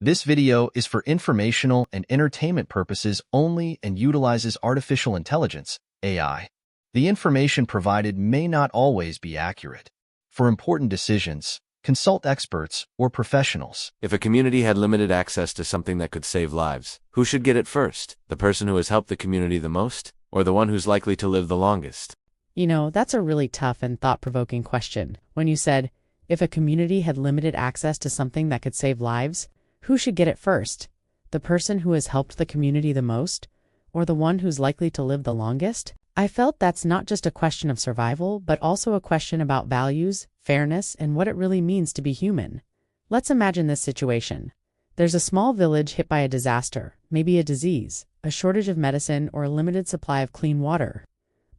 This video is for informational and entertainment purposes only and utilizes artificial intelligence, AI. The information provided may not always be accurate. For important decisions, consult experts or professionals. If a community had limited access to something that could save lives, who should get it first? The person who has helped the community the most, or the one who's likely to live the longest? That's a really tough and thought-provoking question. When you said, if a community had limited access to something that could save lives, who should get it first? The person who has helped the community the most, or the one who's likely to live the longest? I felt that's not just a question of survival, but also a question about values, fairness, and what it really means to be human. Let's imagine this situation. There's a small village hit by a disaster, maybe a disease, a shortage of medicine, or a limited supply of clean water.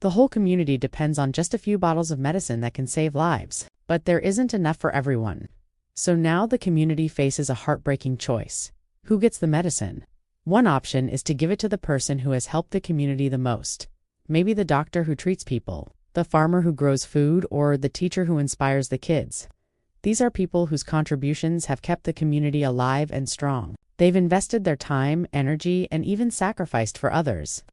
The whole community depends on just a few bottles of medicine that can save lives, but there isn't enough for everyone. So now the community faces a heartbreaking choice. Who gets the medicine? One option is to give it to the person who has helped the community the most. Maybe the doctor who treats people, the farmer who grows food, or the teacher who inspires the kids. These are people whose contributions have kept the community alive and strong. They've invested their time, energy, and even sacrificed for others.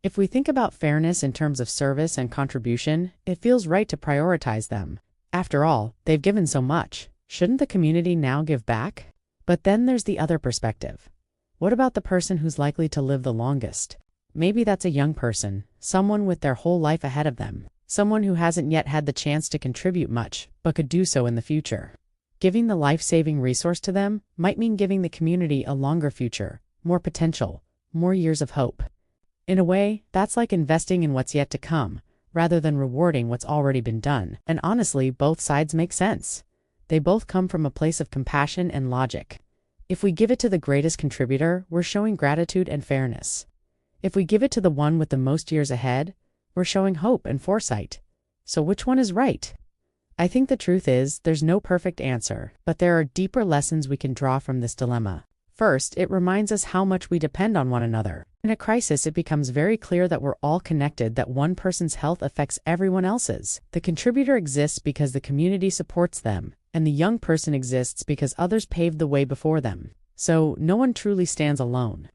If we think about fairness in terms of service and contribution, it feels right to prioritize them. After all, they've given so much. Shouldn't the community now give back? But then there's the other perspective. What about the person who's likely to live the longest? Maybe that's a young person, someone with their whole life ahead of them, someone who hasn't yet had the chance to contribute much, but could do so in the future. Giving the life-saving resource to them might mean giving the community a longer future, more potential, more years of hope. In a way, that's like investing in what's yet to come, rather than rewarding what's already been done. And honestly, both sides make sense. They both come from a place of compassion and logic. If we give it to the greatest contributor, we're showing gratitude and fairness. If we give it to the one with the most years ahead, we're showing hope and foresight. So which one is right? I think the truth is, there's no perfect answer, but there are deeper lessons we can draw from this dilemma. First, it reminds us how much we depend on one another. In a crisis, it becomes very clear that we're all connected, that one person's health affects everyone else's. The contributor exists because the community supports them, and the young person exists because others paved the way before them. So no one truly stands alone.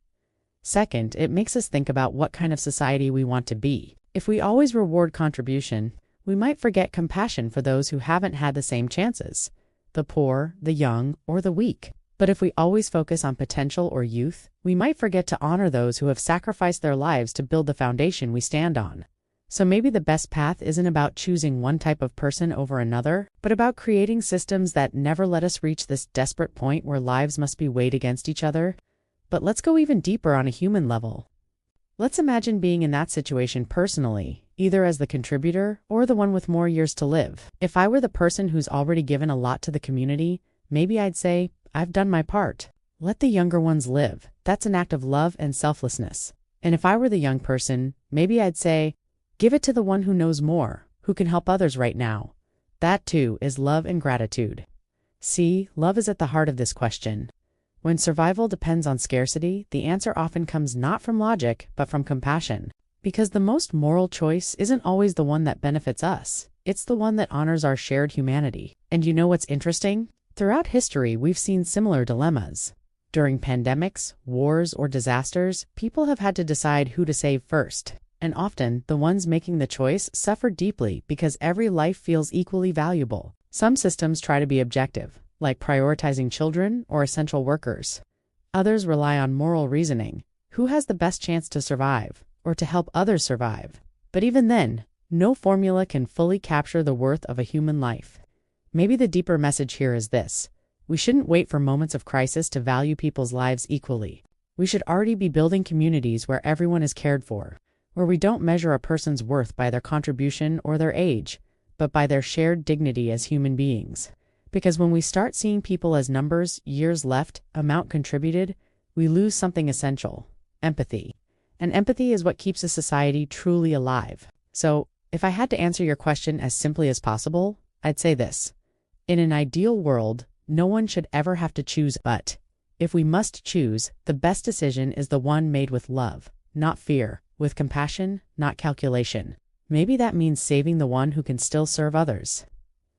Second, it makes us think about what kind of society we want to be. If we always reward contribution, we might forget compassion for those who haven't had the same chances, the poor, the young, or the weak. But if we always focus on potential or youth, we might forget to honor those who have sacrificed their lives to build the foundation we stand on. So maybe the best path isn't about choosing one type of person over another, but about creating systems that never let us reach this desperate point where lives must be weighed against each other. But let's go even deeper on a human level. Let's imagine being in that situation personally, either as the contributor or the one with more years to live. If I were the person who's already given a lot to the community, maybe I'd say, I've done my part. Let the younger ones live. That's an act of love and selflessness. And if I were the young person, maybe I'd say, give it to the one who knows more, who can help others right now. That too is love and gratitude. See, love is at the heart of this question. When survival depends on scarcity, the answer often comes not from logic, but from compassion. Because the most moral choice isn't always the one that benefits us. It's the one that honors our shared humanity. And you know what's interesting? Throughout history, we've seen similar dilemmas. During pandemics, wars, or disasters, people have had to decide who to save first. And often, the ones making the choice suffer deeply because every life feels equally valuable. Some systems try to be objective, like prioritizing children or essential workers. Others rely on moral reasoning. Who has the best chance to survive, or to help others survive? But even then, no formula can fully capture the worth of a human life. Maybe the deeper message here is this. We shouldn't wait for moments of crisis to value people's lives equally. We should already be building communities where everyone is cared for, where we don't measure a person's worth by their contribution or their age, but by their shared dignity as human beings. Because when we start seeing people as numbers, years left, amount contributed, we lose something essential: empathy. And empathy is what keeps a society truly alive. So, if I had to answer your question as simply as possible, I'd say this. In an ideal world, no one should ever have to choose, but if we must choose, the best decision is the one made with love, not fear, with compassion, not calculation. Maybe that means saving the one who can still serve others.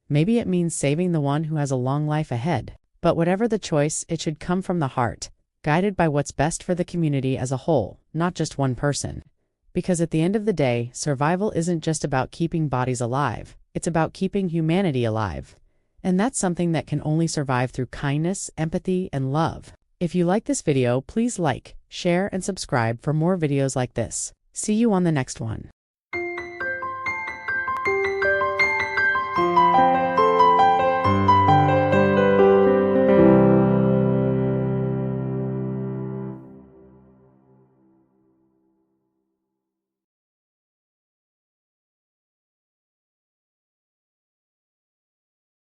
Maybe it means saving the one who has a long life ahead. But whatever the choice, it should come from the heart, guided by what's best for the community as a whole, not just one person. Because at the end of the day, survival isn't just about keeping bodies alive, it's about keeping humanity alive. And that's something that can only survive through kindness, empathy, and love. If you like this video, please like, share, and subscribe for more videos like this. See you on the next one.